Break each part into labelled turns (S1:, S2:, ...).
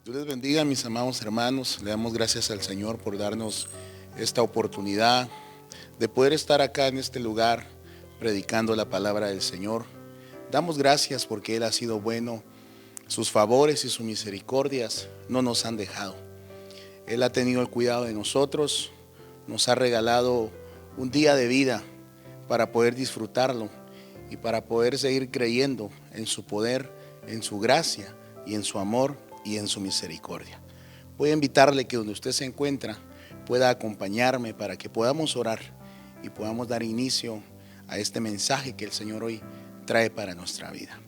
S1: Dios les bendiga, mis amados hermanos. Le damos gracias al Señor por darnos esta oportunidad de poder estar acá en este lugar predicando la palabra del Señor. Damos gracias porque Él ha sido bueno. Sus favores y sus misericordias no nos han dejado. Él ha tenido el cuidado de nosotros, nos ha regalado un día de vida para poder disfrutarlo y para poder seguir creyendo en su poder, en su gracia y en su amor y en su misericordia. Voy a invitarle que donde usted se encuentra pueda acompañarme para que podamos orar y podamos dar inicio a este mensaje que el Señor hoy trae para nuestra vida.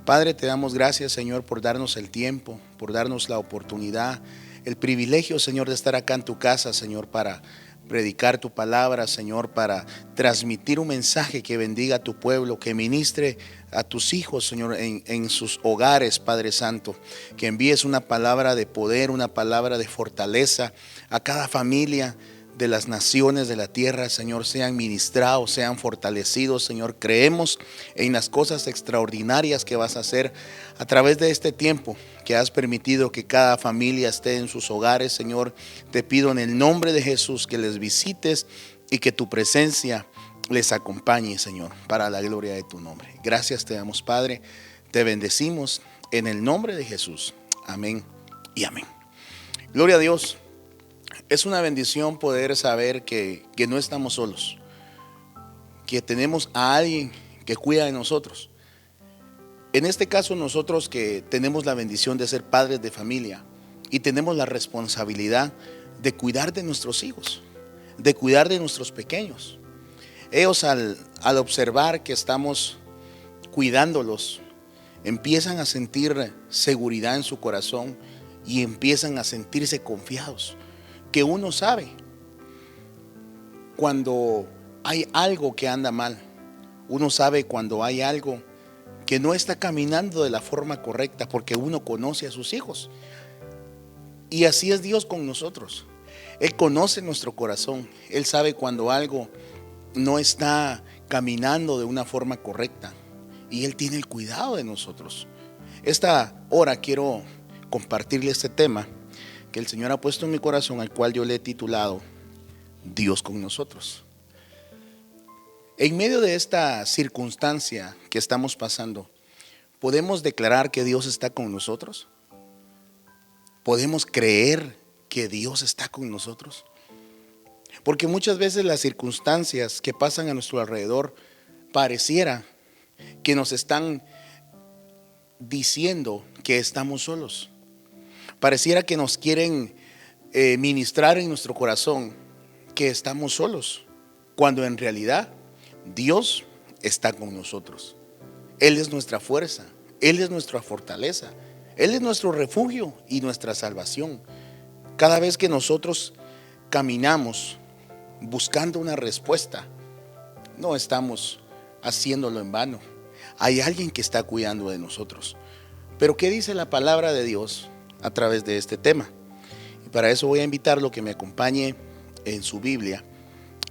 S1: Padre, te damos gracias, Señor, por darnos el tiempo, por darnos la oportunidad, el privilegio, Señor, de estar acá en tu casa, Señor, para predicar tu palabra, Señor, para transmitir un mensaje que bendiga a tu pueblo, que ministre a tus hijos, Señor, en sus hogares, Padre Santo, que envíes una palabra de poder, una palabra de fortaleza a cada familia de las naciones de la tierra, Señor, sean ministrados, sean fortalecidos, Señor. Creemos en las cosas extraordinarias que vas a hacer a través de este tiempo que has permitido que cada familia esté en sus hogares, Señor. Te pido en el nombre de Jesús que les visites y que tu presencia les acompañe, Señor, para la gloria de tu nombre. Gracias te damos, Padre. Te bendecimos en el nombre de Jesús. Amén y amén. Gloria a Dios. Es una bendición poder saber que no estamos solos, que tenemos a alguien que cuida de nosotros. En este caso, nosotros que tenemos la bendición de ser padres de familia y tenemos la responsabilidad de cuidar de nuestros hijos, de cuidar de nuestros pequeños. Ellos al observar que estamos cuidándolos, empiezan a sentir seguridad en su corazón y empiezan a sentirse confiados. Que uno sabe cuando hay algo que anda mal, uno sabe cuando hay algo que no está caminando de la forma correcta, porque uno conoce a sus hijos. Y así es Dios con nosotros. Él conoce nuestro corazón. Él sabe cuando algo no está caminando de una forma correcta, y Él tiene el cuidado de nosotros. Esta hora quiero compartirle este tema que el Señor ha puesto en mi corazón, al cual yo le he titulado Dios con nosotros. En medio de esta circunstancia que estamos pasando, ¿podemos declarar que Dios está con nosotros? ¿Podemos creer que Dios está con nosotros? Porque muchas veces las circunstancias que pasan a nuestro alrededor pareciera que nos están diciendo que estamos solos. Pareciera que nos quieren ministrar en nuestro corazón que estamos solos, cuando en realidad Dios está con nosotros. Él es nuestra fuerza, Él es nuestra fortaleza, Él es nuestro refugio y nuestra salvación. Cada vez que nosotros caminamos buscando una respuesta, no estamos haciéndolo en vano. Hay alguien que está cuidando de nosotros. Pero ¿qué dice la palabra de Dios a través de este tema? Y para eso voy a invitarlo que me acompañe en su Biblia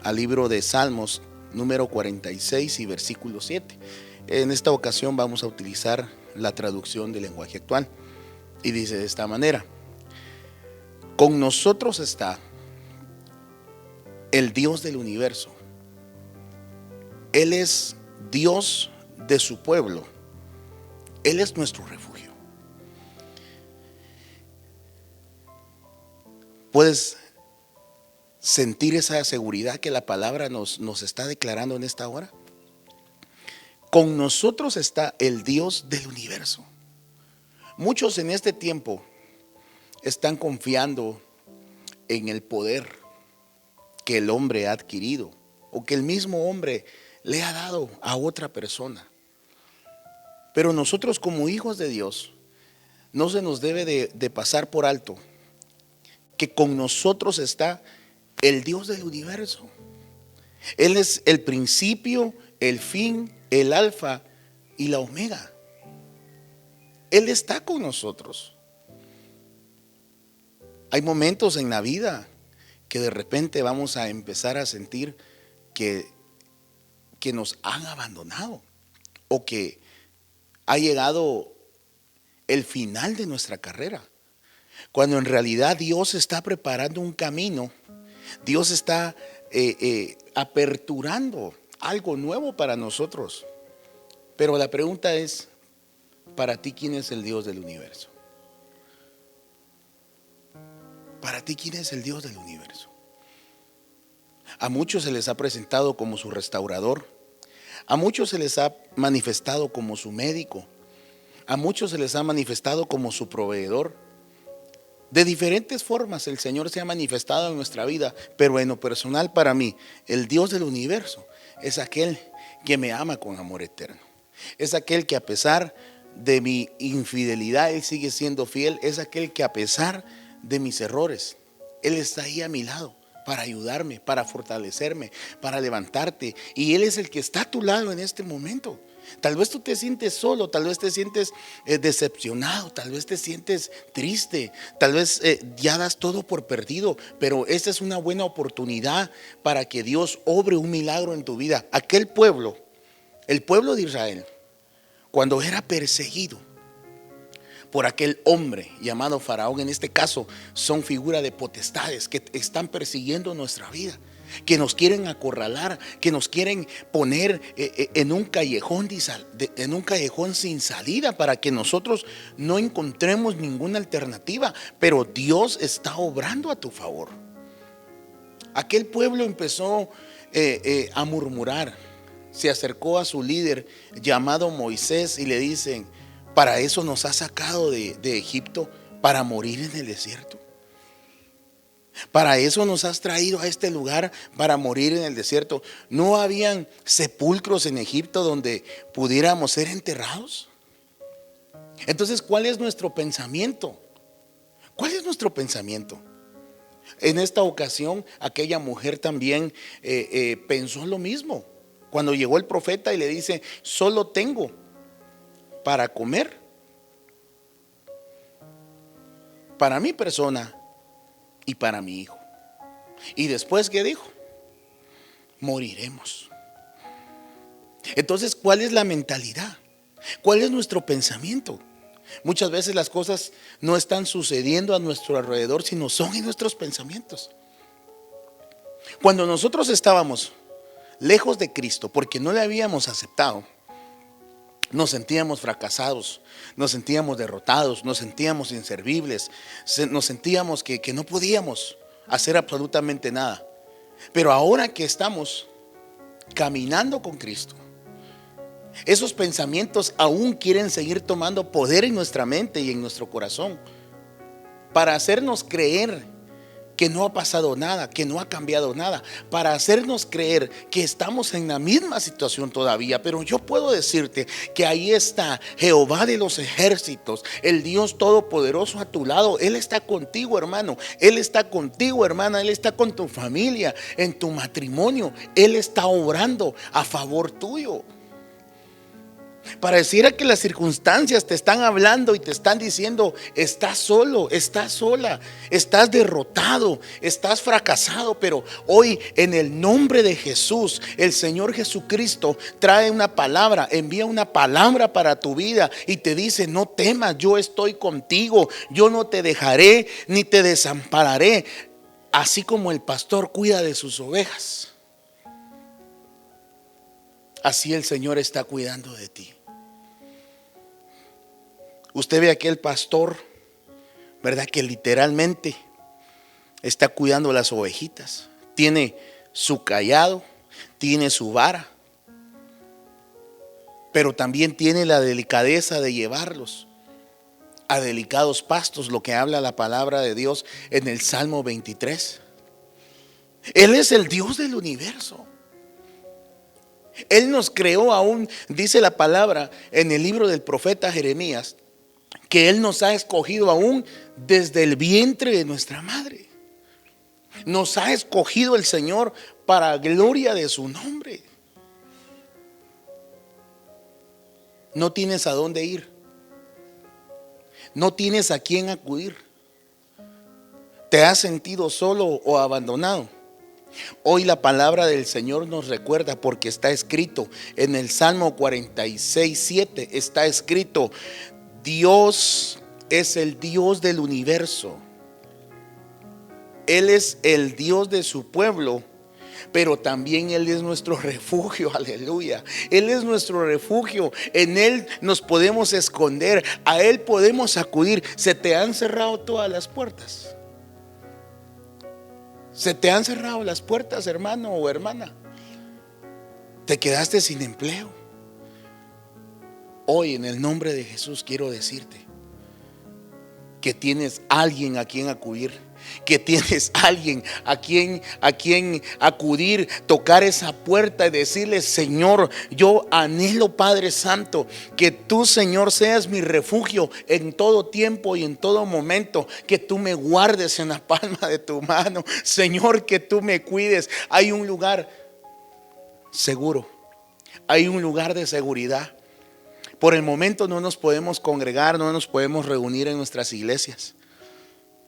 S1: al libro de Salmos número 46 y versículo 7. En esta ocasión vamos a utilizar la traducción del lenguaje actual y dice de esta manera: con nosotros está el Dios del universo. Él es Dios de su pueblo. Él es nuestro refugio. ¿Puedes sentir esa seguridad que la palabra nos está declarando en esta hora? Con nosotros está el Dios del universo. Muchos en este tiempo están confiando en el poder que el hombre ha adquirido o que el mismo hombre le ha dado a otra persona. Pero nosotros, como hijos de Dios, no se nos debe de pasar por alto que con nosotros está el Dios del universo. Él es el principio, el fin, el alfa y la omega. Él está con nosotros. Hay momentos en la vida que de repente vamos a empezar a sentir que nos han abandonado o que ha llegado el final de nuestra carrera. cuando en realidad Dios está preparando un camino. Dios está aperturando algo nuevo para nosotros. Pero la pregunta es, para ti, ¿quién es el Dios del universo? Para ti, ¿quién es el Dios del universo? A muchos se les ha presentado como su restaurador. A muchos se les ha manifestado como su médico. A muchos se les ha manifestado como su proveedor. De diferentes formas el Señor se ha manifestado en nuestra vida, pero en lo personal, para mí, el Dios del universo es aquel que me ama con amor eterno. Es aquel que a pesar de mi infidelidad, Él sigue siendo fiel. Es aquel que a pesar de mis errores, Él está ahí a mi lado para ayudarme, para fortalecerme, para levantarte. Y Él es el que está a tu lado en este momento. Tal vez tú te sientes solo, tal vez te sientes decepcionado, tal vez te sientes triste, tal vez ya das todo por perdido, pero esta es una buena oportunidad para que Dios obre un milagro en tu vida. Aquel pueblo, el pueblo de Israel, cuando era perseguido por aquel hombre llamado Faraón, en este caso son figura de potestades que están persiguiendo nuestra vida, que nos quieren acorralar, que nos quieren poner en un callejón sin salida, para que nosotros no encontremos ninguna alternativa. Pero Dios está obrando a tu favor. Aquel pueblo empezó a murmurar. Se acercó a su líder llamado Moisés y le dicen: ¿para eso nos has sacado de Egipto? ¿Para morir en el desierto? ¿Para eso nos has traído a este lugar, para morir en el desierto? ¿No habían sepulcros en Egipto donde pudiéramos ser enterrados? Entonces, ¿cuál es nuestro pensamiento? ¿Cuál es nuestro pensamiento? En esta ocasión, aquella mujer también pensó lo mismo. Cuando llegó el profeta y le dice: solo tengo para comer para mi persona y para mi hijo. Y después, ¿qué dijo? Moriremos. Entonces, ¿cuál es la mentalidad? ¿Cuál es nuestro pensamiento? Muchas veces las cosas no están sucediendo a nuestro alrededor, sino son en nuestros pensamientos. Cuando nosotros estábamos lejos de Cristo, porque no le habíamos aceptado, nos sentíamos fracasados, nos sentíamos derrotados, nos sentíamos inservibles, nos sentíamos que no podíamos hacer absolutamente nada. Pero ahora que estamos caminando con Cristo, esos pensamientos aún quieren seguir tomando poder en nuestra mente y en nuestro corazón, para hacernos creer que no ha pasado nada, que no ha cambiado nada, para hacernos creer que estamos en la misma situación todavía. Pero yo puedo decirte que ahí está Jehová de los ejércitos, el Dios todopoderoso a tu lado. Él está contigo, hermano. Él está contigo, hermana. Él está con tu familia, en tu matrimonio. Él está obrando a favor tuyo. Pareciera que las circunstancias te están hablando y te están diciendo: estás solo, estás sola, estás derrotado, estás fracasado. Pero hoy, en el nombre de Jesús, el Señor Jesucristo trae una palabra, envía una palabra para tu vida y te dice: no temas, yo estoy contigo, yo no te dejaré ni te desampararé. Así como el pastor cuida de sus ovejas, así el Señor está cuidando de ti. Usted ve a aquel pastor, ¿verdad?, que literalmente está cuidando las ovejitas. Tiene su cayado, tiene su vara, pero también tiene la delicadeza de llevarlos a delicados pastos, lo que habla la palabra de Dios en el Salmo 23. Él es el Dios del universo. Él nos creó aún, dice la palabra en el libro del profeta Jeremías, que Él nos ha escogido aún desde el vientre de nuestra madre. Nos ha escogido el Señor para gloria de su nombre. No tienes a dónde ir. No tienes a quién acudir. ¿Te has sentido solo o abandonado? Hoy la palabra del Señor nos recuerda, porque está escrito en el Salmo 46:7, está escrito: Dios es el Dios del universo. Él es el Dios de su pueblo, pero también Él es nuestro refugio, aleluya. Él es nuestro refugio, en Él nos podemos esconder, a Él podemos acudir. ¿Se te han cerrado todas las puertas? ¿Se te han cerrado las puertas, hermano o hermana? ¿Te quedaste sin empleo? Hoy, en el nombre de Jesús, quiero decirte que tienes alguien a quien acudir, que tienes alguien a quien acudir, tocar esa puerta y decirle: Señor, yo anhelo, Padre Santo, que tú, Señor, seas mi refugio en todo tiempo y en todo momento, que tú me guardes en la palma de tu mano, Señor, que tú me cuides. Hay un lugar seguro, hay un lugar de seguridad. Por el momento no nos podemos congregar, no nos podemos reunir en nuestras iglesias.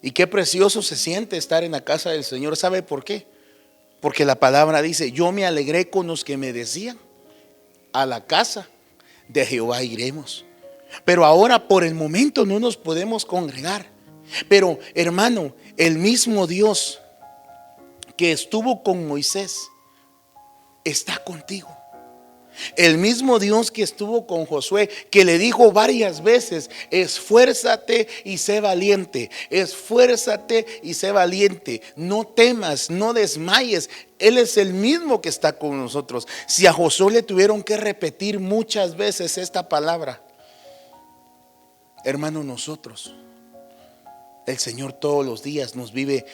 S1: Y qué precioso se siente estar en la casa del Señor. ¿Sabe por qué? Porque la palabra dice: yo me alegré con los que me decían, a la casa de Jehová iremos. Pero ahora por el momento no nos podemos congregar. Pero hermano, el mismo Dios que estuvo con Moisés está contigo. El mismo Dios que estuvo con Josué, que le dijo varias veces: esfuérzate y sé valiente, esfuérzate y sé valiente, no temas, no desmayes. Él es el mismo que está con nosotros. Si a Josué le tuvieron que repetir muchas veces esta palabra, hermano, nosotros, el Señor todos los días nos vive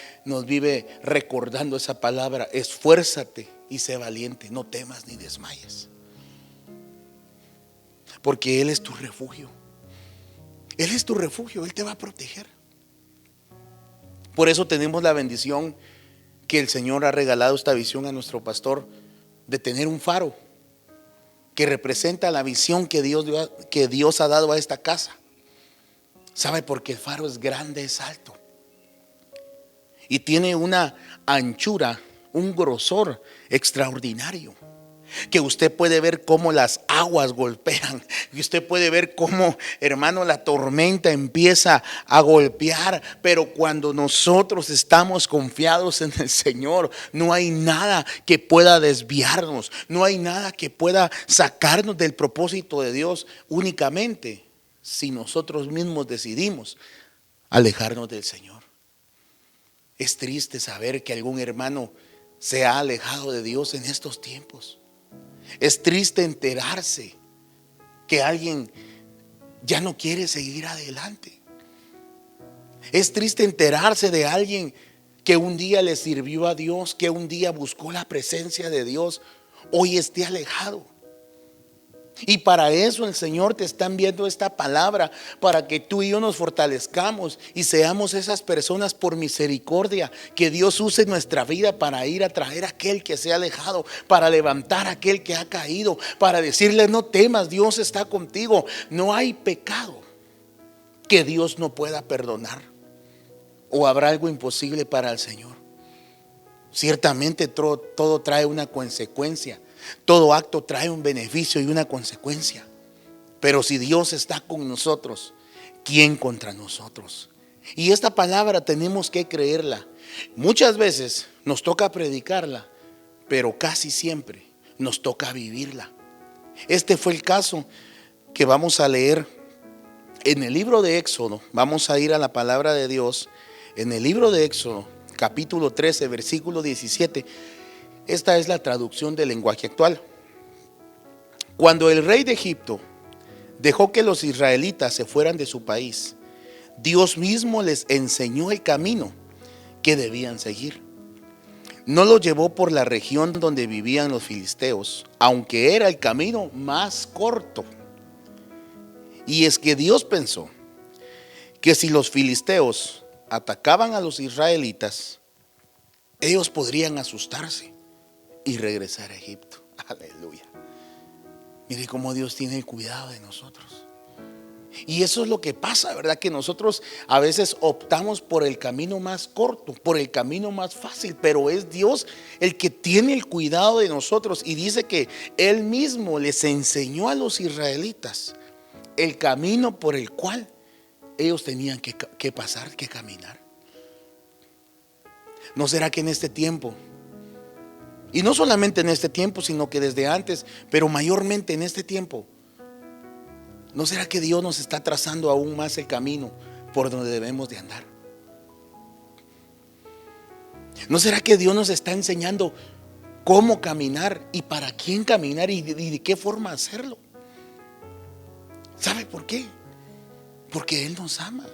S1: recordando esa palabra: esfuérzate y sé valiente, no temas ni desmayes. Porque Él es tu refugio. Él es tu refugio, Él te va a proteger. Por eso tenemos la bendición que el Señor ha regalado esta visión a nuestro pastor, de tener un faro que representa la visión que Dios ha dado a esta casa. ¿Sabe? Porque el faro es grande, es alto y tiene una anchura, un grosor extraordinario, que usted puede ver cómo las aguas golpean, y usted puede ver cómo, hermano, la tormenta empieza a golpear. Pero cuando nosotros estamos confiados en el Señor, no hay nada que pueda desviarnos, no hay nada que pueda sacarnos del propósito de Dios, únicamente si nosotros mismos decidimos alejarnos del Señor. Es triste saber que algún hermano se ha alejado de Dios en estos tiempos. Es triste enterarse que alguien ya no quiere seguir adelante. Es triste enterarse de alguien que un día le sirvió a Dios, que un día buscó la presencia de Dios, hoy esté alejado. Y para eso el Señor te está enviando esta palabra, para que tú y yo nos fortalezcamos y seamos esas personas, por misericordia, que Dios use nuestra vida para ir a traer a aquel que se ha alejado, para levantar a aquel que ha caído, para decirle: no temas, Dios está contigo. No hay pecado que Dios no pueda perdonar, o habrá algo imposible para el Señor. Ciertamente todo trae una consecuencia. Todo acto trae un beneficio y una consecuencia. Pero si Dios está con nosotros, ¿quién contra nosotros? Y esta palabra tenemos que creerla. Muchas veces nos toca predicarla, pero casi siempre nos toca vivirla. Este fue el caso que vamos a leer en el libro de Éxodo. Vamos a ir a la palabra de Dios en el libro de Éxodo, capítulo 13, versículo 17. Esta es la traducción del lenguaje actual. Cuando el rey de Egipto dejó que los israelitas se fueran de su país, Dios mismo les enseñó el camino que debían seguir. No los llevó por la región donde vivían los filisteos, aunque era el camino más corto. Y es que Dios pensó que si los filisteos atacaban a los israelitas, ellos podrían asustarse y regresar a Egipto. Aleluya. Mire cómo Dios tiene el cuidado de nosotros. Y eso es lo que pasa, ¿verdad? Que nosotros a veces optamos por el camino más corto, por el camino más fácil, pero es Dios el que tiene el cuidado de nosotros. Y dice que Él mismo les enseñó a los israelitas el camino por el cual ellos tenían que pasar, que caminar. ¿No será que en este tiempo, y no solamente en este tiempo, sino que desde antes, pero mayormente en este tiempo, no será que Dios nos está trazando aún más el camino por donde debemos de andar? ¿No será que Dios nos está enseñando cómo caminar y para quién caminar y de qué forma hacerlo? ¿Sabe por qué? Porque Él nos ama,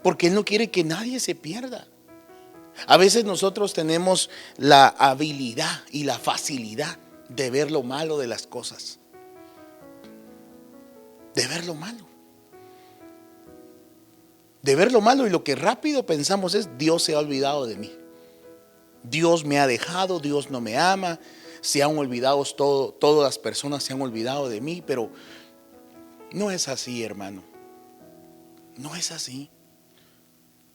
S1: porque Él no quiere que nadie se pierda. A veces nosotros tenemos la habilidad y la facilidad de ver lo malo de las cosas, de ver lo malo, y lo que rápido pensamos es: Dios se ha olvidado de mí, Dios me ha dejado, Dios no me ama, se han olvidado, todas las personas se han olvidado de mí. Pero no es así, hermano, no es así.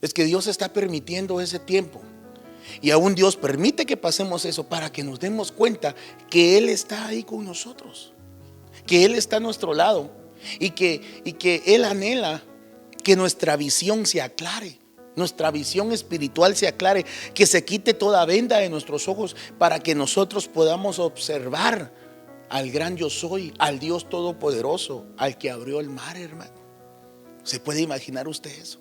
S1: Es que Dios está permitiendo ese tiempo, y aún Dios permite que pasemos eso para que nos demos cuenta que Él está ahí con nosotros, que Él está a nuestro lado, y que Él anhela que nuestra visión se aclare, nuestra visión espiritual se aclare, que se quite toda venda de nuestros ojos para que nosotros podamos observar al gran yo soy, al Dios todopoderoso, al que abrió el mar, hermano. ¿Se puede imaginar usted eso?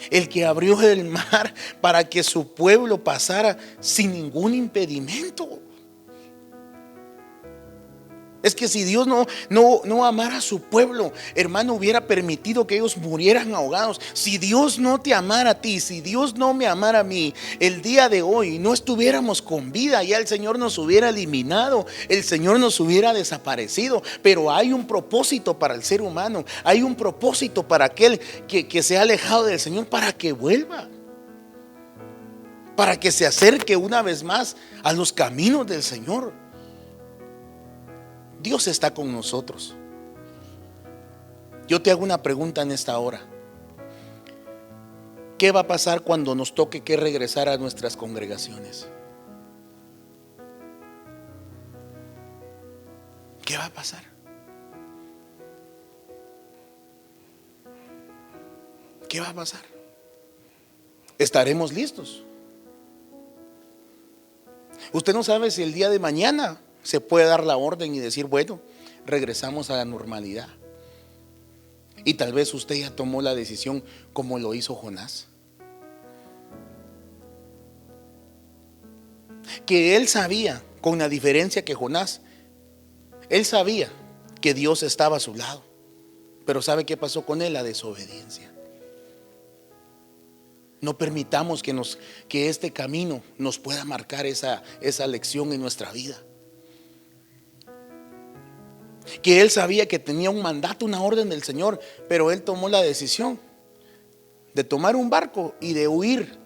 S1: El que abrió el mar para que su pueblo pasara sin ningún impedimento. Es que si Dios no amara a su pueblo, hermano, hubiera permitido que ellos murieran ahogados. Si Dios no te amara a ti, si Dios no me amara a mí, el día de hoy no estuviéramos con vida, ya el Señor nos hubiera eliminado, el Señor nos hubiera desaparecido. Pero hay un propósito para el ser humano, hay un propósito para aquel que se ha alejado del Señor, para que vuelva, para que se acerque una vez más a los caminos del Señor. Dios está con nosotros. Yo te hago una pregunta en esta hora: ¿qué va a pasar cuando nos toque que regresar a nuestras congregaciones? ¿Qué va a pasar? ¿Qué va a pasar? ¿Estaremos listos? Usted no sabe si el día de mañana se puede dar la orden y decir: bueno, regresamos a la normalidad. Y tal vez usted ya tomó la decisión como lo hizo Jonás, que él sabía, con la diferencia que Jonás, él sabía que Dios estaba a su lado. Pero ¿sabe qué pasó con él? La desobediencia. No permitamos que este camino nos pueda marcar esa lección en nuestra vida. Que él sabía que tenía un mandato, una orden del Señor, pero él tomó la decisión de tomar un barco y de huir,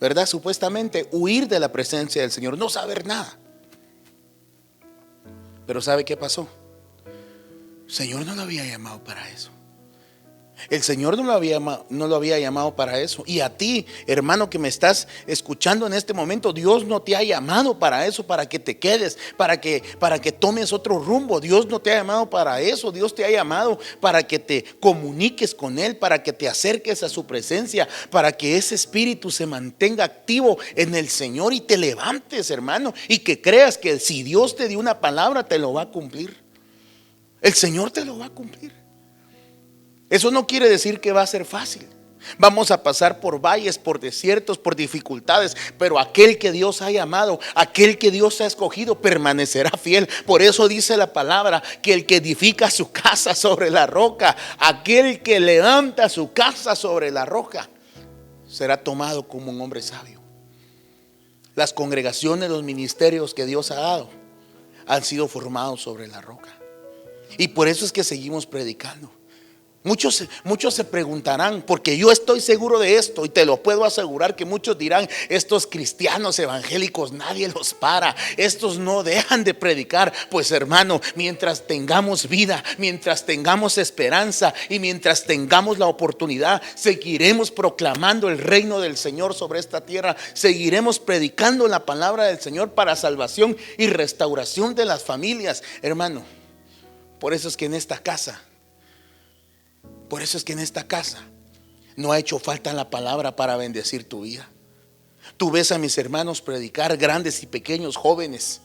S1: ¿verdad? Supuestamente huir de la presencia del Señor, no saber nada. Pero ¿sabe qué pasó? El Señor no lo había llamado para eso. El Señor no lo había llamado para eso. Y a ti, hermano, que me estás escuchando en este momento, Dios no te ha llamado para eso, para que te quedes, para que tomes otro rumbo. Dios no te ha llamado para eso. Dios te ha llamado para que te comuniques con Él, para que te acerques a su presencia, para que ese espíritu se mantenga activo en el Señor y te levantes, hermano, y que creas que si Dios te dio una palabra, te lo va a cumplir. El Señor te lo va a cumplir. Eso no quiere decir que va a ser fácil. Vamos a pasar por valles, por desiertos, por dificultades, pero aquel que Dios ha llamado, aquel que Dios ha escogido, permanecerá fiel. Por eso dice la palabra que el que edifica su casa sobre la roca, aquel que levanta su casa sobre la roca, será tomado como un hombre sabio. Las congregaciones, los ministerios que Dios ha dado han sido formados sobre la roca. Y por eso es que seguimos predicando. Muchos se preguntarán, porque yo estoy seguro de esto y te lo puedo asegurar, que muchos dirán: estos cristianos evangélicos nadie los para, estos no dejan de predicar. Pues hermano, mientras tengamos vida, mientras tengamos esperanza y mientras tengamos la oportunidad, seguiremos proclamando el reino del Señor sobre esta tierra. Seguiremos predicando la palabra del Señor para salvación y restauración de las familias, hermano. Por eso es que en esta casa Por eso es que en esta casa no ha hecho falta la palabra para bendecir tu vida. Tú ves a mis hermanos predicar, grandes y pequeños, jóvenes,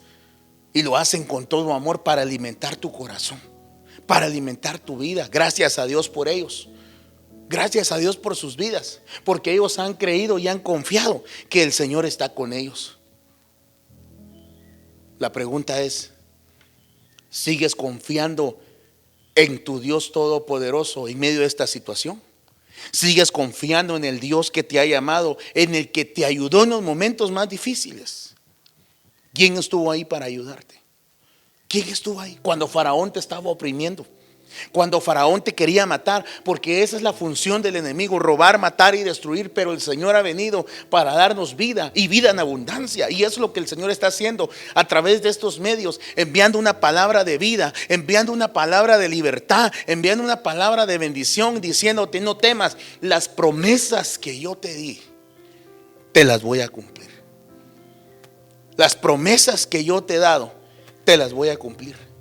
S1: y lo hacen con todo amor para alimentar tu corazón, para alimentar tu vida. Gracias a Dios por ellos. Gracias a Dios por sus vidas, porque ellos han creído y han confiado que el Señor está con ellos. La pregunta es, ¿sigues confiando en tu Dios Todopoderoso en medio de esta situación? ¿Sigues confiando en el Dios que te ha llamado, en el que te ayudó en los momentos más difíciles? ¿Quién estuvo ahí para ayudarte? ¿Quién estuvo ahí cuando Faraón te estaba oprimiendo? Cuando Faraón te quería matar, porque esa es la función del enemigo: robar, matar y destruir. Pero el Señor ha venido para darnos vida, y vida en abundancia. Y eso es lo que el Señor está haciendo a través de estos medios, enviando una palabra de vida, enviando una palabra de libertad, enviando una palabra de bendición, diciéndote: no temas, las promesas que yo te di, te las voy a cumplir. Las promesas que yo te he dado, te las voy a cumplir.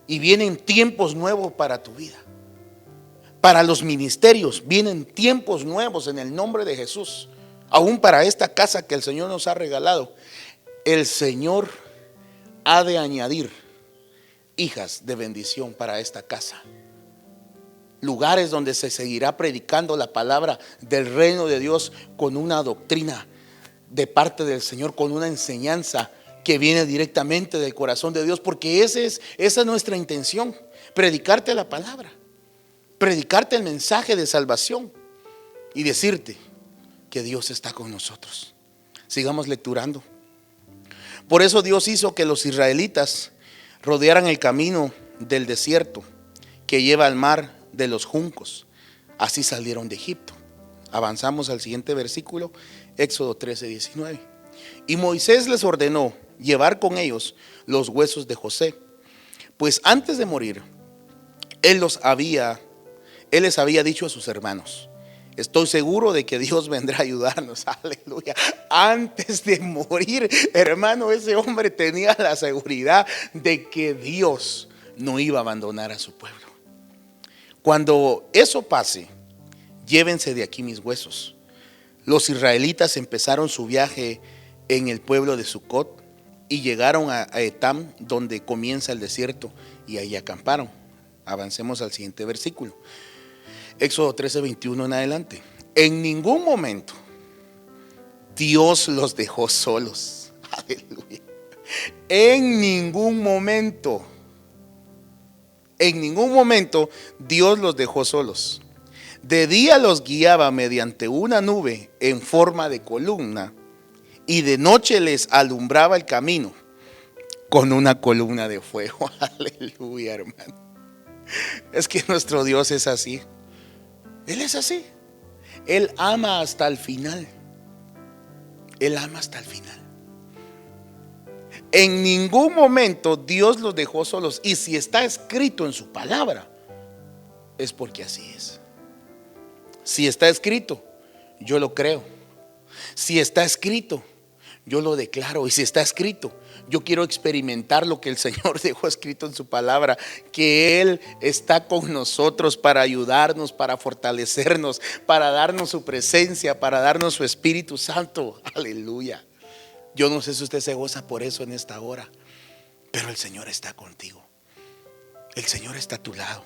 S1: Y vienen tiempos nuevos para tu vida. Para los ministerios vienen tiempos nuevos en el nombre de Jesús. Aún para esta casa que el Señor nos ha regalado, el Señor ha de añadir hijas de bendición para esta casa. Lugares donde se seguirá predicando la palabra del reino de Dios con una doctrina de parte del Señor, con una enseñanza que viene directamente del corazón de Dios, porque esa es nuestra intención: predicarte la palabra, predicarte el mensaje de salvación y decirte que Dios está con nosotros. Sigamos lecturando. Por eso Dios hizo que los israelitas rodearan el camino del desierto que lleva al mar de los juncos. Así salieron de Egipto. Avanzamos al siguiente versículo, Éxodo 13:19. Y Moisés les ordenó llevar con ellos los huesos de José, pues antes de morir él les había dicho a sus hermanos: estoy seguro de que Dios vendrá a ayudarnos. Aleluya. Antes de morir, hermano, ese hombre tenía la seguridad de que Dios no iba a abandonar a su pueblo. Cuando eso pase, llévense de aquí mis huesos. Los israelitas empezaron su viaje en el pueblo de Sucot y llegaron a Etam, donde comienza el desierto, y ahí acamparon. Avancemos al siguiente versículo, Éxodo 13:21 en adelante. En ningún momento Dios los dejó solos. Aleluya. En ningún momento Dios los dejó solos. De día los guiaba mediante una nube en forma de columna, y de noche les alumbraba el camino con una columna de fuego. Aleluya, hermano. Es que nuestro Dios es así. Él es así. Él ama hasta el final. Él ama hasta el final. En ningún momento Dios los dejó solos. Y si está escrito en su palabra, es porque así es. Si está escrito, yo lo creo. Si está escrito, yo lo declaro. Y si está escrito, yo quiero experimentar lo que el Señor dejó escrito en su palabra, que Él está con nosotros para ayudarnos, para fortalecernos, para darnos su presencia, para darnos su Espíritu Santo. Aleluya. Yo no sé si usted se goza por eso en esta hora, pero el Señor está contigo. El Señor está a tu lado.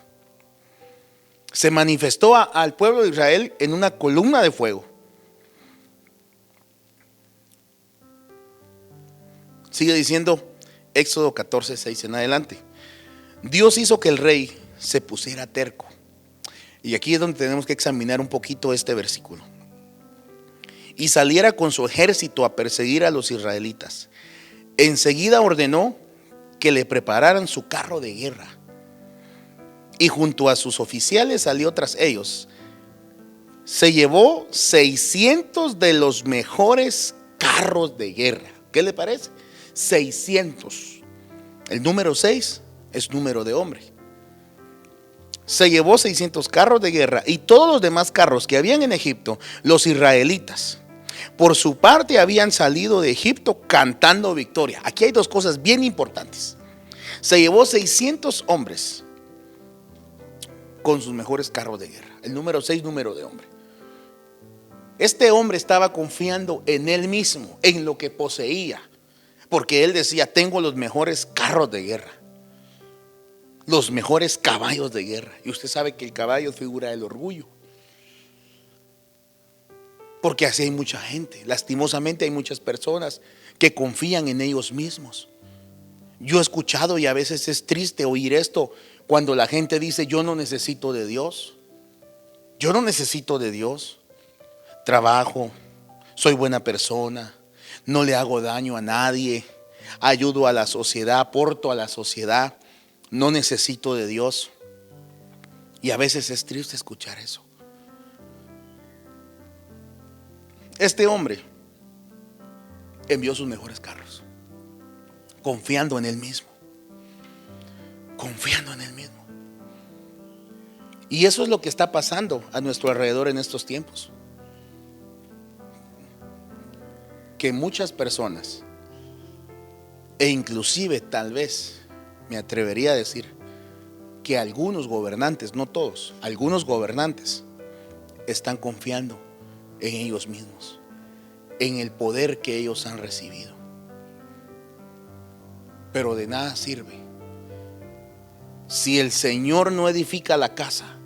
S1: Se manifestó al pueblo de Israel en una columna de fuego. Sigue diciendo Éxodo 14:6 en adelante. Dios hizo que el rey se pusiera terco. Y aquí es donde tenemos que examinar un poquito este versículo. Y saliera con su ejército a perseguir a los israelitas. Enseguida ordenó que le prepararan su carro de guerra. Y junto a sus oficiales salió tras ellos. Se llevó 600 de los mejores carros de guerra. ¿Qué le parece? 600. El número 6 es número de hombre. Se llevó 600 carros de guerra y todos los demás carros que habían en Egipto, los israelitas, por su parte, habían salido de Egipto cantando victoria. Aquí hay dos cosas bien importantes. Se llevó 600 hombres con sus mejores carros de guerra. El número 6, número de hombre. Este hombre estaba confiando en él mismo, en lo que poseía, porque él decía: tengo los mejores carros de guerra, los mejores caballos de guerra. Y usted sabe que el caballo es figura del orgullo, porque así hay mucha gente. Lastimosamente hay muchas personas que confían en ellos mismos. Yo he escuchado, y a veces es triste oír esto, cuando la gente dice: yo no necesito de Dios. Yo no necesito de Dios. Trabajo, soy buena persona, no le hago daño a nadie, ayudo a la sociedad, aporto a la sociedad, no necesito de Dios. Y a veces es triste escuchar eso. Este hombre envió sus mejores carros, confiando en él mismo, confiando en él mismo. Y eso es lo que está pasando a nuestro alrededor en estos tiempos. Que muchas personas, e inclusive tal vez me atrevería a decir que algunos gobernantes, no todos, algunos gobernantes están confiando en ellos mismos, en el poder que ellos han recibido. Pero de nada sirve si el Señor no edifica la casa,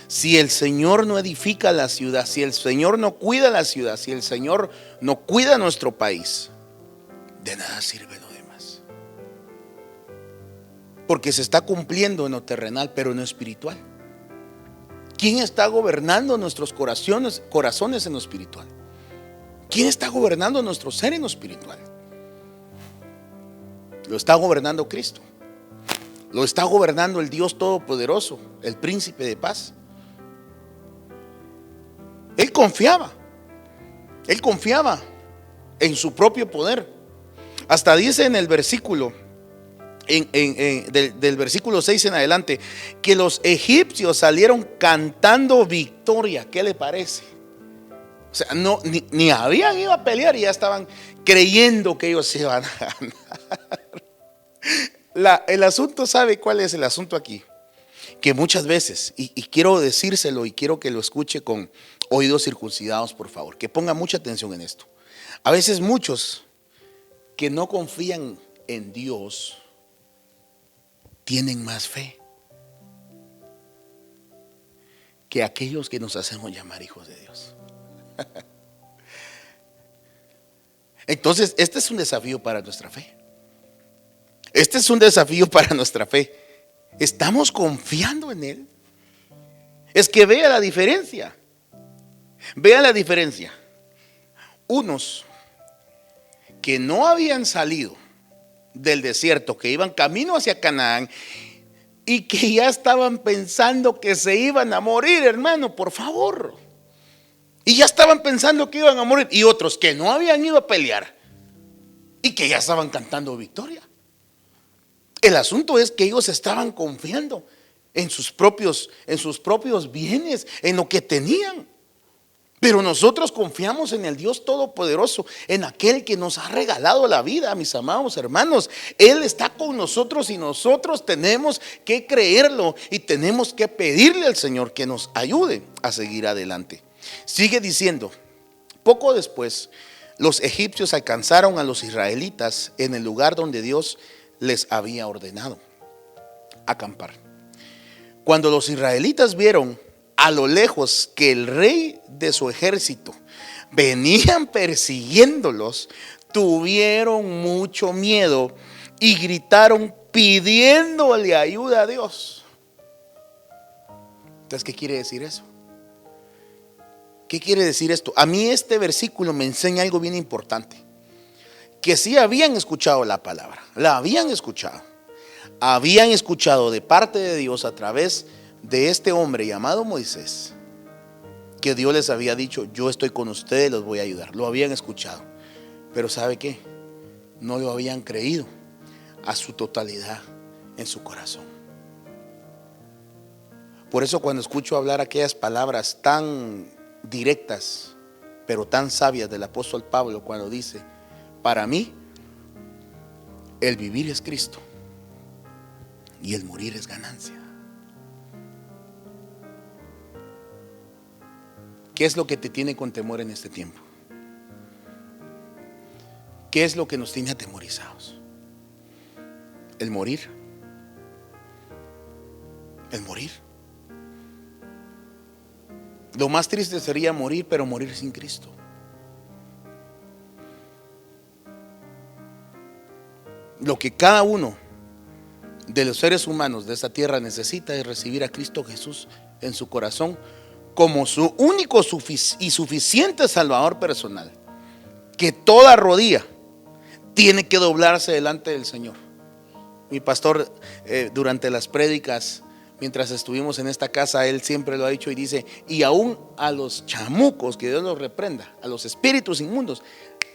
S1: si el Señor no edifica la ciudad, si el Señor no cuida la ciudad, si el Señor no cuida nuestro país. De nada sirve lo demás, porque se está cumpliendo en lo terrenal, pero en lo espiritual. ¿Quién está gobernando nuestros corazones en lo espiritual? ¿Quién está gobernando nuestro ser en lo espiritual? Lo está gobernando Cristo. Lo está gobernando el Dios Todopoderoso, el Príncipe de Paz. Él confiaba en su propio poder. Hasta dice en el versículo, del versículo 6 en adelante, que los egipcios salieron cantando victoria. ¿Qué le parece? O sea, ni habían ido a pelear y ya estaban creyendo que ellos se iban a ganar. El asunto, ¿sabe cuál es el asunto aquí? Que muchas veces, y quiero decírselo y quiero que lo escuche con oídos circuncidados, por favor, que ponga mucha atención en esto. A veces muchos que no confían en Dios tienen más fe que aquellos que nos hacemos llamar hijos de Dios. Entonces, este es un desafío para nuestra fe. Este es un desafío para nuestra fe. ¿Estamos confiando en Él? Es que vea la diferencia. Vea la diferencia. Unos que no habían salido del desierto, que iban camino hacia Canaán y que ya estaban pensando que se iban a morir, hermano, por favor. Y ya estaban pensando que iban a morir. Y otros que no habían ido a pelear y que ya estaban cantando victoria. El asunto es que ellos estaban confiando en sus propios bienes, en lo que tenían. Pero nosotros confiamos en el Dios Todopoderoso, en aquel que nos ha regalado la vida, mis amados hermanos. Él está con nosotros y nosotros tenemos que creerlo y tenemos que pedirle al Señor que nos ayude a seguir adelante. Sigue diciendo: poco después, los egipcios alcanzaron a los israelitas en el lugar donde Dios les había ordenado acampar. Cuando los israelitas vieron a lo lejos que el rey de su ejército venían persiguiéndolos, tuvieron mucho miedo y gritaron pidiéndole ayuda a Dios. Entonces, ¿qué quiere decir eso? ¿Qué quiere decir esto? A mí este versículo me enseña algo bien importante. Que sí habían escuchado la palabra, la habían escuchado de parte de Dios a través de este hombre llamado Moisés, que Dios les había dicho: yo estoy con ustedes, los voy a ayudar. Lo habían escuchado, pero ¿sabe qué? No lo habían creído a su totalidad en su corazón. Por eso cuando escucho hablar aquellas palabras tan directas pero tan sabias del apóstol Pablo, cuando dice: para mí el vivir es Cristo y el morir es ganancia. ¿Qué es lo que te tiene con temor en este tiempo? ¿Qué es lo que nos tiene atemorizados? El morir. El morir. Lo más triste sería morir, pero morir sin Cristo. Lo que cada uno de los seres humanos de esta tierra necesita es recibir a Cristo Jesús en su corazón como su único y suficiente Salvador personal, que toda rodilla tiene que doblarse delante del Señor. Mi pastor, durante las prédicas, mientras estuvimos en esta casa, él siempre lo ha dicho y dice: y aún a los chamucos, que Dios los reprenda, a los espíritus inmundos,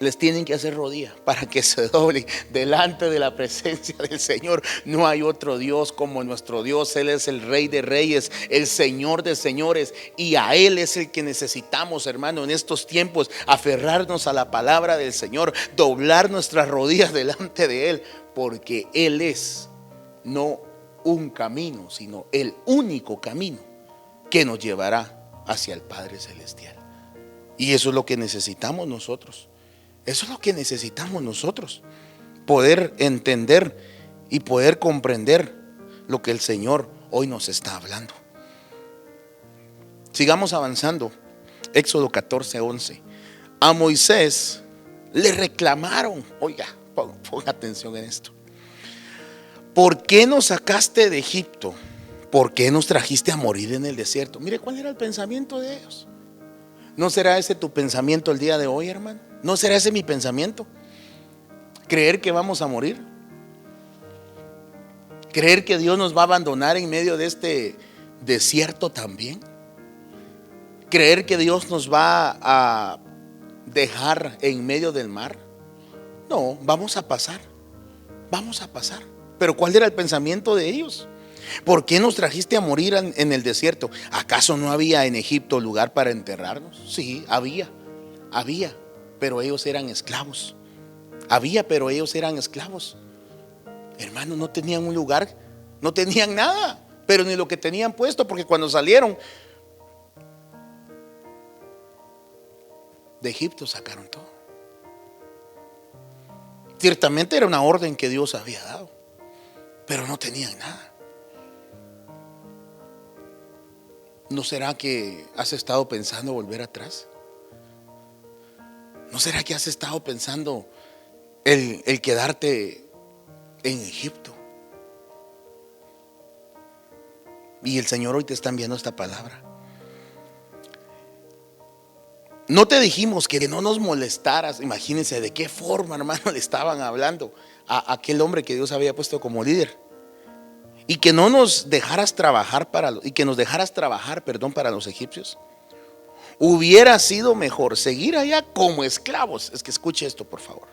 S1: les tienen que hacer rodilla para que se doblen delante de la presencia del Señor. No hay otro Dios como nuestro Dios. Él es el Rey de Reyes, el Señor de Señores, y a Él es el que necesitamos, hermano, en estos tiempos, aferrarnos a la palabra del Señor, doblar nuestras rodillas delante de Él, porque Él es no un camino, sino el único camino que nos llevará hacia el Padre Celestial. Y eso es lo que necesitamos nosotros. Eso es lo que necesitamos nosotros, poder entender y poder comprender lo que el Señor hoy nos está hablando. Sigamos avanzando. Éxodo 14:11. A Moisés le reclamaron, oiga, ponga atención en esto: ¿por qué nos sacaste de Egipto? ¿Por qué nos trajiste a morir en el desierto? Mire cuál era el pensamiento de ellos. ¿No será ese tu pensamiento el día de hoy, hermano? ¿No será ese mi pensamiento? Creer que vamos a morir. Creer que Dios nos va a abandonar en medio de este desierto también. Creer que Dios nos va a dejar en medio del mar. No, vamos a pasar. Vamos a pasar. Pero ¿cuál era el pensamiento de ellos? ¿Por qué nos trajiste a morir en el desierto? ¿Acaso no había en Egipto lugar para enterrarnos? Sí, había, pero ellos eran esclavos. Pero ellos eran esclavos. Hermanos, no tenían un lugar, no tenían nada, pero ni lo que tenían puesto, porque cuando salieron de Egipto sacaron todo. Ciertamente era una orden que Dios había dado, pero no tenían nada. ¿No será que has estado pensando volver atrás? ¿No será que has estado pensando el quedarte en Egipto? Y el Señor hoy te está enviando esta palabra. No te dijimos que no nos molestaras. Imagínense de qué forma, hermano, le estaban hablando a aquel hombre que Dios había puesto como líder. Y que no nos dejaras trabajar para los egipcios. Hubiera sido mejor seguir allá como esclavos. Es que escuche esto, por favor.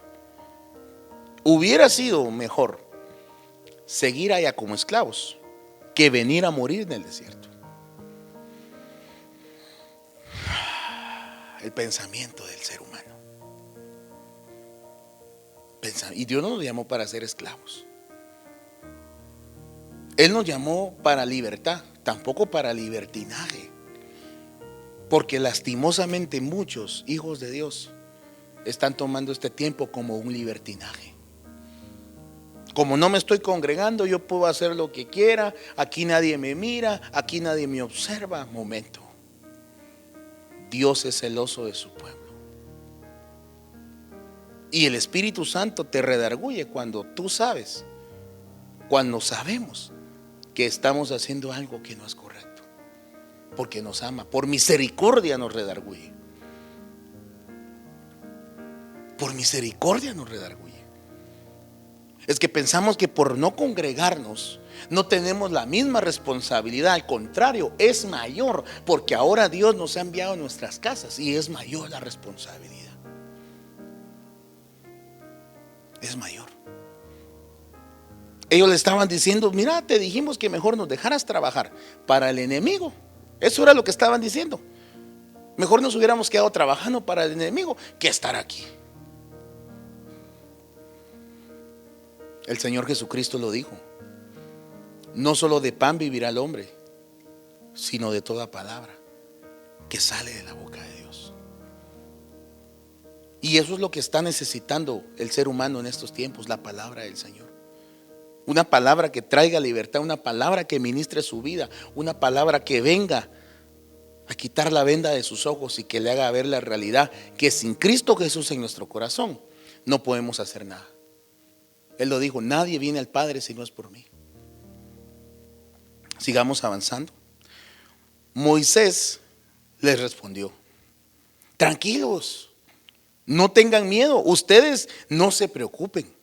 S1: Hubiera sido mejor seguir allá como esclavos que venir a morir en el desierto. El pensamiento del ser humano. Y Dios no nos llamó para ser esclavos. Él nos llamó para libertad, tampoco para libertinaje. Porque lastimosamente muchos hijos de Dios están tomando este tiempo como un libertinaje. Como no me estoy congregando, yo puedo hacer lo que quiera. Aquí nadie me mira, aquí nadie me observa. Momento. Dios es celoso de su pueblo. Y el Espíritu Santo te redarguye cuando tú sabes, cuando sabemos que estamos haciendo algo que no es correcto, porque nos ama, por misericordia nos redarguye. Por misericordia nos redarguye. Es que pensamos que por no congregarnos no tenemos la misma responsabilidad. Al contrario, es mayor, porque ahora Dios nos ha enviado a nuestras casas y es mayor la responsabilidad. Es mayor. Ellos le estaban diciendo: mira, te dijimos que mejor nos dejaras trabajar para el enemigo. Eso era lo que estaban diciendo. Mejor nos hubiéramos quedado trabajando para el enemigo que estar aquí. El Señor Jesucristo lo dijo: no solo de pan vivirá el hombre, sino de toda palabra que sale de la boca de Dios. Y eso es lo que está necesitando el ser humano en estos tiempos, la palabra del Señor. Una palabra que traiga libertad, una palabra que ministre su vida, una palabra que venga a quitar la venda de sus ojos y que le haga ver la realidad que sin Cristo Jesús en nuestro corazón no podemos hacer nada. Él lo dijo: nadie viene al Padre si no es por mí. Sigamos avanzando. Moisés les respondió: tranquilos, no tengan miedo, ustedes no se preocupen,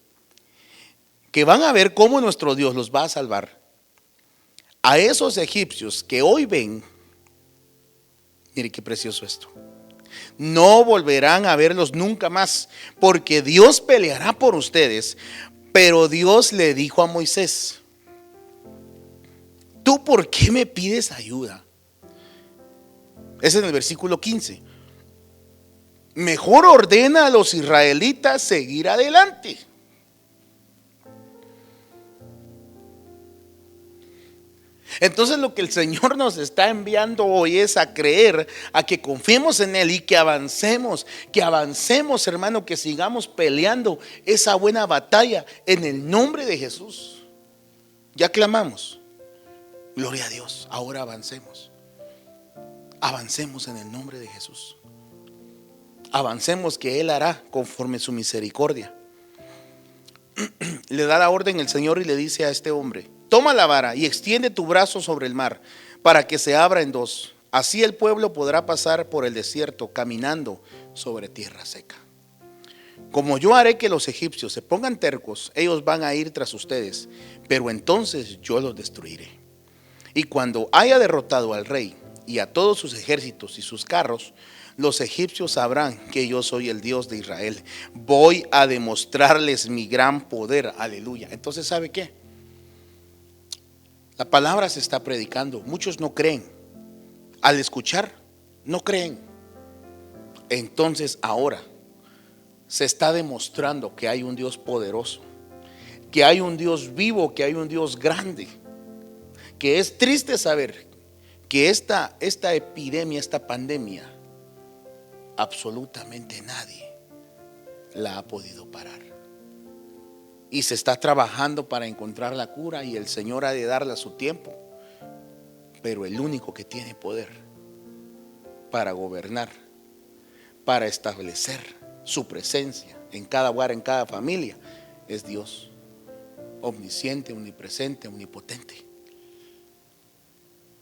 S1: que van a ver cómo nuestro Dios los va a salvar. A esos egipcios que hoy ven, mire qué precioso esto, no volverán a verlos nunca más, porque Dios peleará por ustedes. Pero Dios le dijo a Moisés: ¿tú por qué me pides ayuda? Es en el versículo 15. Mejor ordena a los israelitas seguir adelante. Entonces lo que el Señor nos está enviando hoy es a creer, a que confiemos en Él y que avancemos, hermano, que sigamos peleando esa buena batalla en el nombre de Jesús. Ya clamamos, gloria a Dios, ahora avancemos. Avancemos en el nombre de Jesús. Avancemos, que Él hará conforme su misericordia. Le da la orden el Señor y le dice a este hombre: toma la vara y extiende tu brazo sobre el mar para que se abra en dos. Así el pueblo podrá pasar por el desierto caminando sobre tierra seca. Como yo haré que los egipcios se pongan tercos, ellos van a ir tras ustedes, pero entonces yo los destruiré. Y cuando haya derrotado al rey y a todos sus ejércitos y sus carros, los egipcios sabrán que yo soy el Dios de Israel. Voy a demostrarles mi gran poder. Aleluya. Entonces, ¿sabe qué? La palabra se está predicando. Muchos no creen. Al escuchar, no creen. Entonces ahora se está demostrando que hay un Dios poderoso, que hay un Dios vivo, que hay un Dios grande. Que es triste saber que esta epidemia, esta pandemia, absolutamente nadie la ha podido parar. Y se está trabajando para encontrar la cura, y el Señor ha de darle a su tiempo. Pero el único que tiene poder para gobernar, para establecer su presencia en cada hogar, en cada familia, es Dios, omnisciente, omnipresente, omnipotente.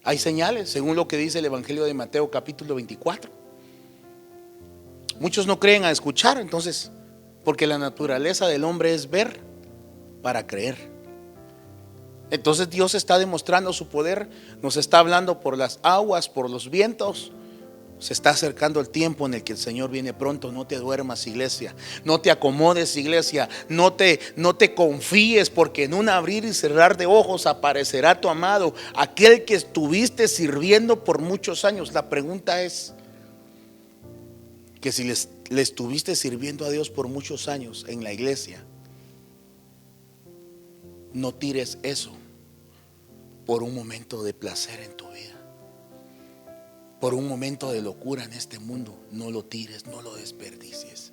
S1: Hay señales, según lo que dice el Evangelio de Mateo capítulo 24. Muchos no creen a escuchar, entonces, porque la naturaleza del hombre es ver para creer. Entonces Dios está demostrando su poder, nos está hablando por las aguas, por los vientos. Se está acercando el tiempo en el que el Señor viene pronto. No te duermas, iglesia, no te acomodes, iglesia, no te confíes, porque en un abrir y cerrar de ojos aparecerá tu amado, aquel que estuviste sirviendo por muchos años. La pregunta es que si le estuviste sirviendo a Dios por muchos años en la iglesia, no tires eso por un momento de placer en tu vida, por un momento de locura en este mundo. No lo tires, no lo desperdicies.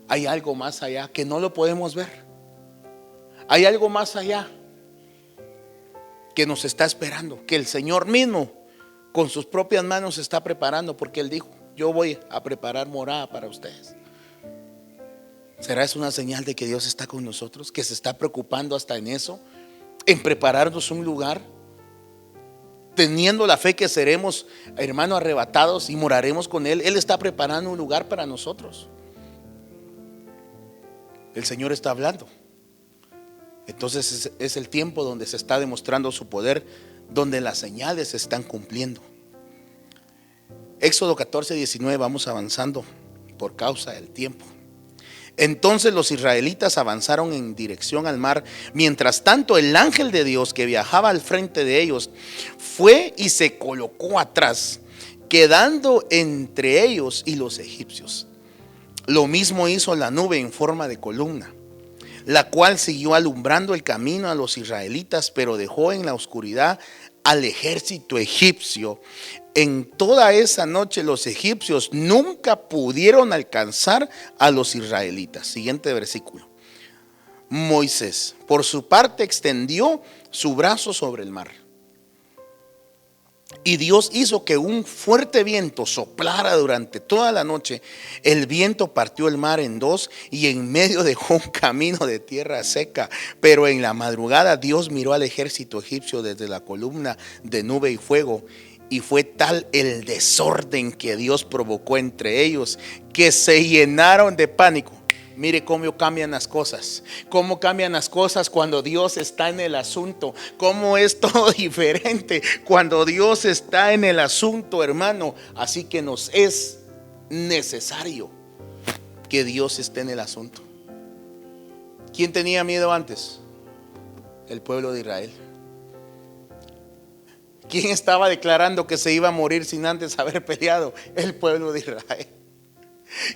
S1: Hay algo más allá que no lo podemos ver. Hay algo más allá que nos está esperando, que el Señor mismo con sus propias manos está preparando, porque Él dijo: yo voy a preparar morada para ustedes. ¿Será eso una señal de que Dios está con nosotros? Que se está preocupando hasta en eso, en prepararnos un lugar, teniendo la fe que seremos, hermano, arrebatados y moraremos con Él. Él está preparando un lugar para nosotros. El Señor está hablando. Entonces es el tiempo donde se está demostrando su poder, donde las señales se están cumpliendo. Éxodo 14:19, vamos avanzando por causa del tiempo. Entonces los israelitas avanzaron en dirección al mar. Mientras tanto, el ángel de Dios que viajaba al frente de ellos fue y se colocó atrás, quedando entre ellos y los egipcios. Lo mismo hizo la nube en forma de columna, la cual siguió alumbrando el camino a los israelitas, pero dejó en la oscuridad al ejército egipcio. En toda esa noche los egipcios nunca pudieron alcanzar a los israelitas. Siguiente versículo. Moisés, por su parte, extendió su brazo sobre el mar. Y Dios hizo que un fuerte viento soplara durante toda la noche. El viento partió el mar en dos y en medio dejó un camino de tierra seca. Pero en la madrugada Dios miró al ejército egipcio desde la columna de nube y fuego. Y fue tal el desorden que Dios provocó entre ellos que se llenaron de pánico. Mire cómo cambian las cosas. Cómo cambian las cosas cuando Dios está en el asunto. Cómo es todo diferente cuando Dios está en el asunto, hermano. Así que nos es necesario que Dios esté en el asunto. ¿Quién tenía miedo antes? El pueblo de Israel. ¿Quién estaba declarando que se iba a morir sin antes haber peleado? El pueblo de Israel.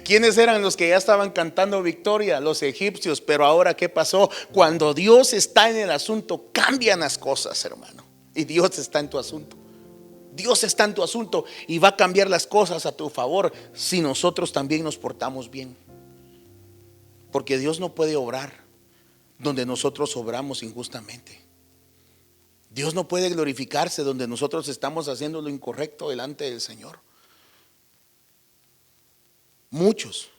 S1: ¿Quiénes eran los que ya estaban cantando victoria? Los egipcios. Pero ahora, ¿qué pasó? Cuando Dios está en el asunto, cambian las cosas, hermano. Y Dios está en tu asunto. Dios está en tu asunto y va a cambiar las cosas a tu favor si nosotros también nos portamos bien. Porque Dios no puede obrar donde nosotros obramos injustamente. Dios no puede glorificarse donde nosotros estamos haciendo lo incorrecto delante del Señor. Muchos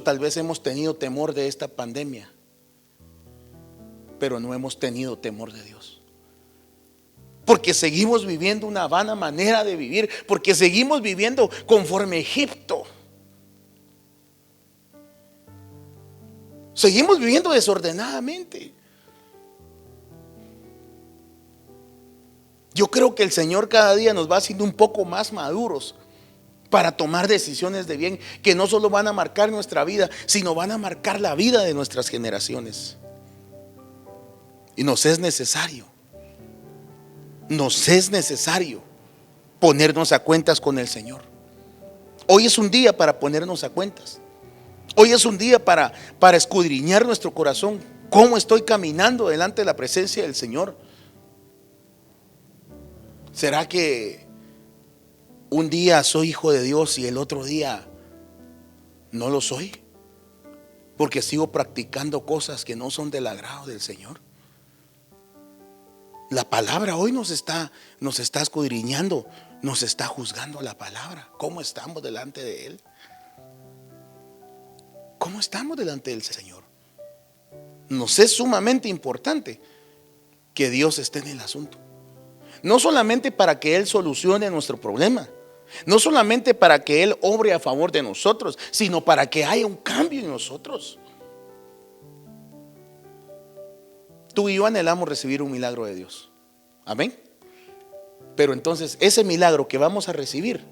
S1: tal vez hemos tenido temor de esta pandemia, pero no hemos tenido temor de Dios. Porque seguimos viviendo una vana manera de vivir, porque seguimos viviendo conforme a Egipto. Seguimos viviendo desordenadamente. Yo creo que el Señor cada día nos va haciendo un poco más maduros para tomar decisiones de bien que no solo van a marcar nuestra vida, sino van a marcar la vida de nuestras generaciones. Y nos es necesario ponernos a cuentas con el Señor. Hoy es un día para ponernos a cuentas. Hoy es un día para escudriñar nuestro corazón. ¿Cómo estoy caminando delante de la presencia del Señor? ¿Será que un día soy hijo de Dios y el otro día no lo soy? Porque sigo practicando cosas que no son del agrado del Señor. La palabra hoy nos está escudriñando, nos está juzgando la palabra. ¿Cómo estamos delante de Él? ¿Cómo estamos delante del Señor? Nos es sumamente importante que Dios esté en el asunto. No solamente para que Él solucione nuestro problema, no solamente para que Él obre a favor de nosotros, sino para que haya un cambio en nosotros. Tú y yo anhelamos recibir un milagro de Dios. Amén. Pero entonces ese milagro que vamos a recibir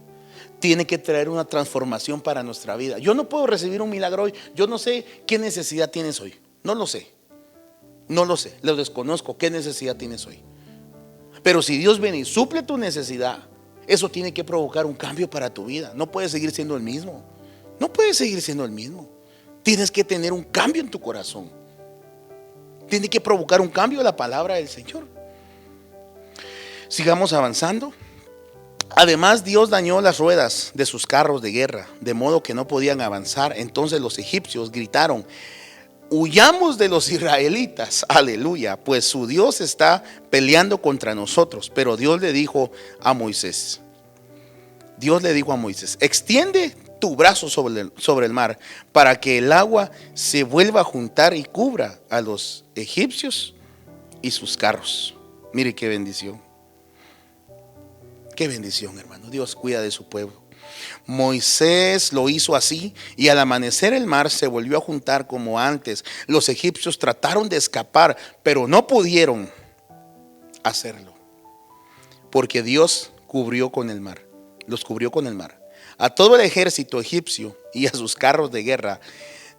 S1: tiene que traer una transformación para nuestra vida. Yo no puedo recibir un milagro hoy. Yo no sé qué necesidad tienes hoy. No lo sé. Lo desconozco. ¿Qué necesidad tienes hoy? Pero si Dios viene y suple tu necesidad, eso tiene que provocar un cambio para tu vida. No puedes seguir siendo el mismo. No puedes seguir siendo el mismo. Tienes que tener un cambio en tu corazón. Tiene que provocar un cambio la palabra del Señor. Sigamos avanzando. Además, Dios dañó las ruedas de sus carros de guerra, de modo que no podían avanzar. Entonces los egipcios gritaron: huyamos de los israelitas, aleluya, pues su Dios está peleando contra nosotros. Pero Dios le dijo a Moisés, extiende tu brazo sobre el mar para que el agua se vuelva a juntar y cubra a los egipcios y sus carros. Mire qué bendición. Qué bendición, hermano. Dios cuida de su pueblo. Moisés lo hizo así y al amanecer el mar se volvió a juntar como antes. Los egipcios trataron de escapar, pero no pudieron hacerlo, porque Dios los cubrió con el mar. A todo el ejército egipcio y a sus carros de guerra,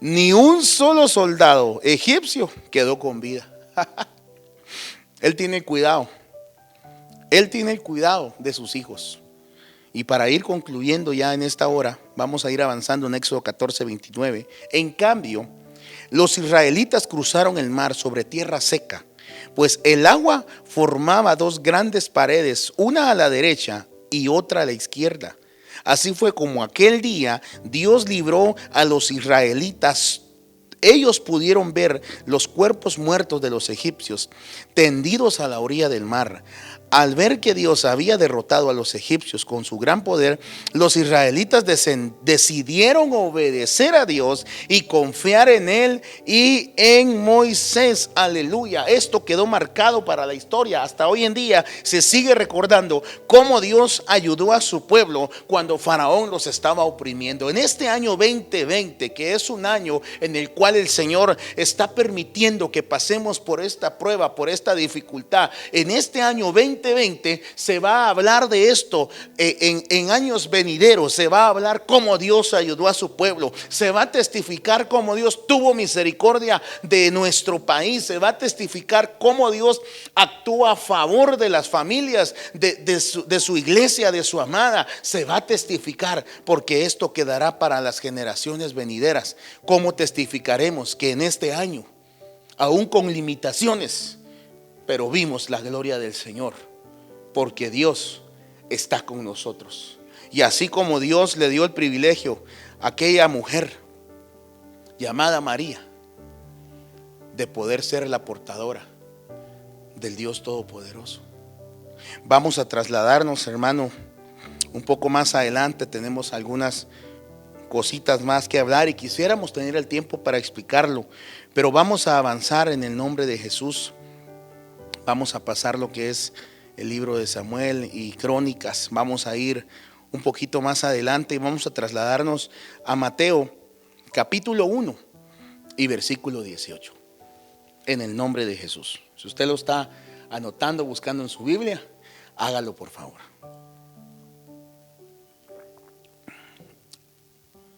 S1: ni un solo soldado egipcio quedó con vida. Él tiene cuidado. Él tiene el cuidado de sus hijos. Y para ir concluyendo ya en esta hora, vamos a ir avanzando en Éxodo 14:29. En cambio, los israelitas cruzaron el mar sobre tierra seca, pues el agua formaba dos grandes paredes, una a la derecha y otra a la izquierda. Así fue como aquel día Dios libró a los israelitas. Ellos pudieron ver los cuerpos muertos de los egipcios tendidos a la orilla del mar. Al ver que Dios había derrotado a los egipcios con su gran poder, los israelitas decidieron obedecer a Dios y confiar en Él y en Moisés. Aleluya. Esto quedó marcado para la historia. Hasta hoy en día se sigue recordando cómo Dios ayudó a su pueblo cuando Faraón los estaba oprimiendo. En este año 2020, que es un año en el cual el Señor está permitiendo que pasemos por esta prueba, por esta dificultad, en este año 2020 se va a hablar de esto. En años venideros se va a hablar cómo Dios ayudó a su pueblo. Se va a testificar cómo Dios tuvo misericordia de nuestro país. Se va a testificar cómo Dios actúa a favor de las familias de su iglesia, de su amada. Se va a testificar, porque esto quedará para las generaciones venideras. ¿Cómo testificaremos que en este año, aún con limitaciones, pero vimos la gloria del Señor? Porque Dios está con nosotros. Y así como Dios le dio el privilegio a aquella mujer llamada María de poder ser la portadora del Dios Todopoderoso. Vamos a trasladarnos, hermano, un poco más adelante. Tenemos algunas cositas más que hablar y quisiéramos tener el tiempo para explicarlo, pero vamos a avanzar en el nombre de Jesús. Vamos a pasar lo que es el libro de Samuel y Crónicas. Vamos a ir un poquito más adelante y vamos a trasladarnos a Mateo capítulo 1 y versículo 18. En el nombre de Jesús. Si usted lo está anotando, buscando en su Biblia, hágalo por favor.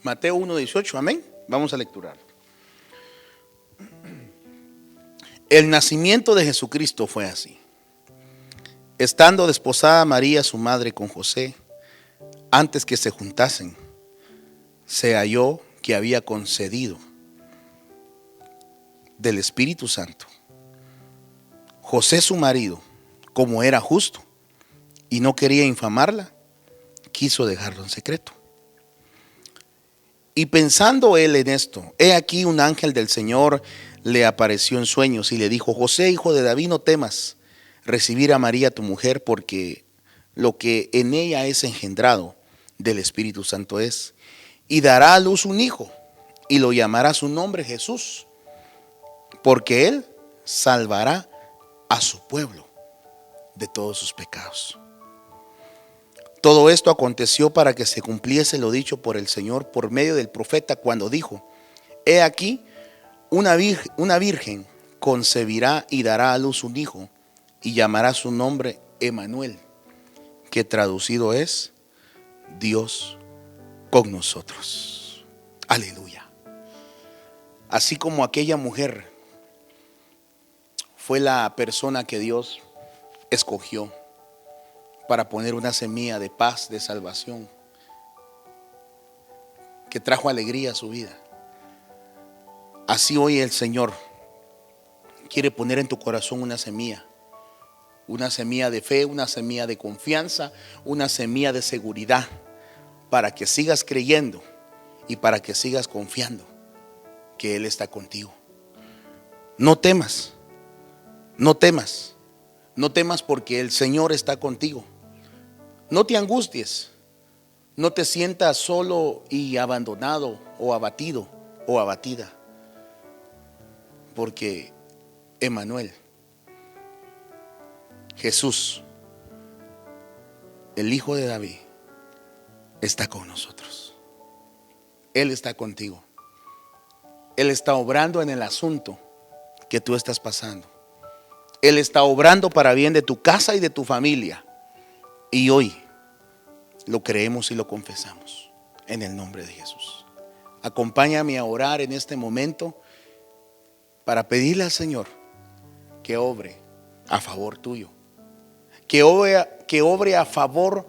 S1: Mateo 1:18, amén. Vamos a lecturar. El nacimiento de Jesucristo fue así. Estando desposada María, su madre, con José, antes que se juntasen, se halló que había concedido del Espíritu Santo. José, su marido, como era justo y no quería infamarla, quiso dejarlo en secreto. Y pensando él en esto, he aquí un ángel del Señor le apareció en sueños y le dijo: José, hijo de David, no temas recibir a María tu mujer, porque lo que en ella es engendrado del Espíritu Santo es, y dará a luz un hijo, y lo llamará su nombre Jesús, porque él salvará a su pueblo de todos sus pecados. Todo esto aconteció para que se cumpliese lo dicho por el Señor por medio del profeta, cuando dijo: he aquí, una virgen concebirá y dará a luz un hijo, y llamará su nombre Emmanuel, que traducido es Dios con nosotros. Aleluya. Así como aquella mujer fue la persona que Dios escogió para poner una semilla de paz, de salvación, que trajo alegría a su vida, así hoy el Señor quiere poner en tu corazón una semilla de fe, una semilla de confianza, una semilla de seguridad, para que sigas creyendo y para que sigas confiando que Él está contigo. No temas, no temas, no temas, porque el Señor está contigo. No te angusties, no te sientas solo y abandonado o abatido o abatida, porque Emmanuel, Jesús, el Hijo de David, está con nosotros. Él está contigo. Él está obrando en el asunto que tú estás pasando. Él está obrando para bien de tu casa y de tu familia. Y hoy lo creemos y lo confesamos en el nombre de Jesús. Acompáñame a orar en este momento para pedirle al Señor que obre a favor tuyo, que obre a favor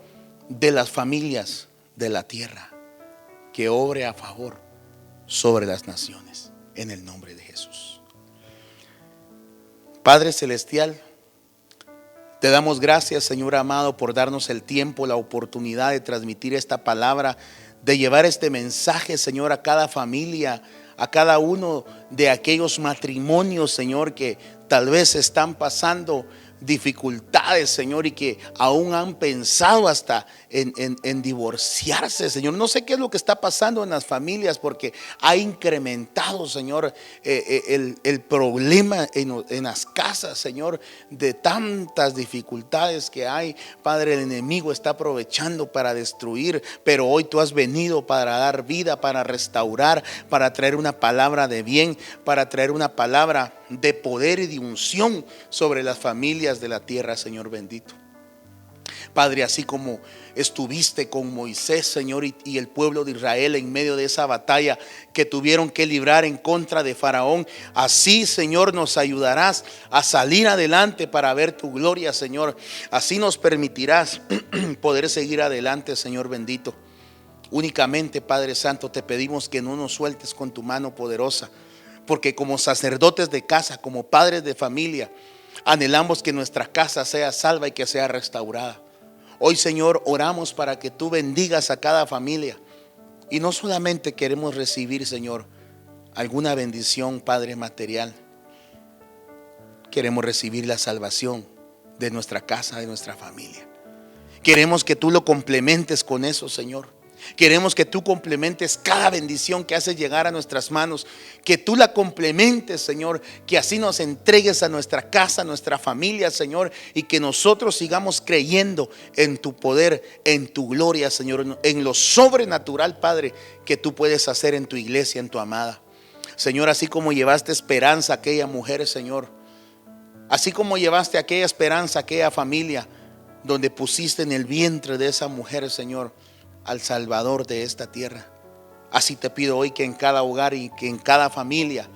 S1: de las familias de la tierra, que obre a favor sobre las naciones, en el nombre de Jesús. Padre Celestial, te damos gracias, Señor amado, por darnos el tiempo, la oportunidad de transmitir esta palabra, de llevar este mensaje, Señor, a cada familia, a cada uno de aquellos matrimonios, Señor, que tal vez están pasando dificultades, Señor, y que aún han pensado hasta en divorciarse, Señor. No sé qué es lo que está pasando en las familias, porque ha incrementado, Señor, el problema en las casas, Señor, de tantas dificultades que hay. Padre, el enemigo está aprovechando para destruir, pero hoy tú has venido para dar vida, para restaurar, para traer una palabra de bien, para traer una palabra de poder y de unción sobre las familias de la tierra, Señor bendito. Padre, así como estuviste con Moisés, Señor, y el pueblo de Israel en medio de esa batalla que tuvieron que librar en contra de Faraón, así, Señor, nos ayudarás a salir adelante para ver tu gloria, Señor. Así nos permitirás poder seguir adelante, Señor bendito. Únicamente, Padre Santo, te pedimos que no nos sueltes con tu mano poderosa, porque como sacerdotes de casa, como padres de familia, anhelamos que nuestra casa sea salva y que sea restaurada. Hoy, Señor, oramos para que tú bendigas a cada familia. Y no solamente queremos recibir, Señor, alguna bendición, Padre, material. Queremos recibir la salvación de nuestra casa, de nuestra familia. Queremos que tú lo complementes con eso, Señor. Queremos que tú complementes cada bendición que haces llegar a nuestras manos, que tú la complementes, Señor, que así nos entregues a nuestra casa, a nuestra familia, Señor, y que nosotros sigamos creyendo en tu poder, en tu gloria, Señor, en lo sobrenatural, Padre, que tú puedes hacer en tu iglesia, en tu amada. Señor, así como llevaste esperanza a aquella mujer, Señor, así como llevaste aquella esperanza a aquella familia, donde pusiste en el vientre de esa mujer, Señor, al Salvador de esta tierra. Así te pido hoy que en cada hogar y que en cada familia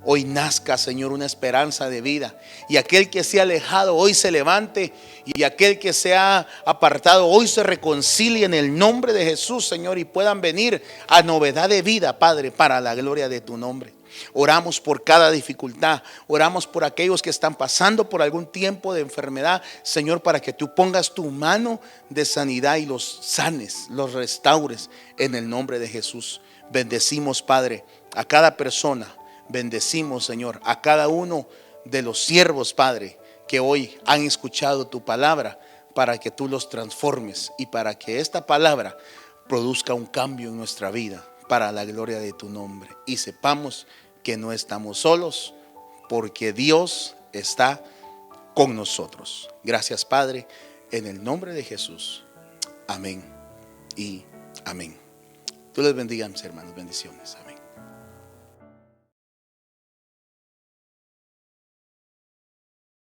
S1: hoy nazca, Señor, una esperanza de vida. Y aquel que se ha alejado hoy se levante, y aquel que se ha apartado hoy se reconcilie en el nombre de Jesús, Señor, y puedan venir a novedad de vida, Padre, para la gloria de tu nombre. Oramos por cada dificultad, oramos por aquellos que están pasando por algún tiempo de enfermedad, Señor, para que tú pongas tu mano de sanidad y los sanes, los restaures en el nombre de Jesús. Bendecimos, Padre, a cada persona. Bendecimos, Señor, a cada uno de los siervos, Padre, que hoy han escuchado tu palabra, para que tú los transformes y para que esta palabra produzca un cambio en nuestra vida para la gloria de tu nombre. Y sepamos que no estamos solos, porque Dios está con nosotros. Gracias, Padre, en el nombre de Jesús. Amén y amén. Tú les bendiga, mis hermanos. Bendiciones. Amén.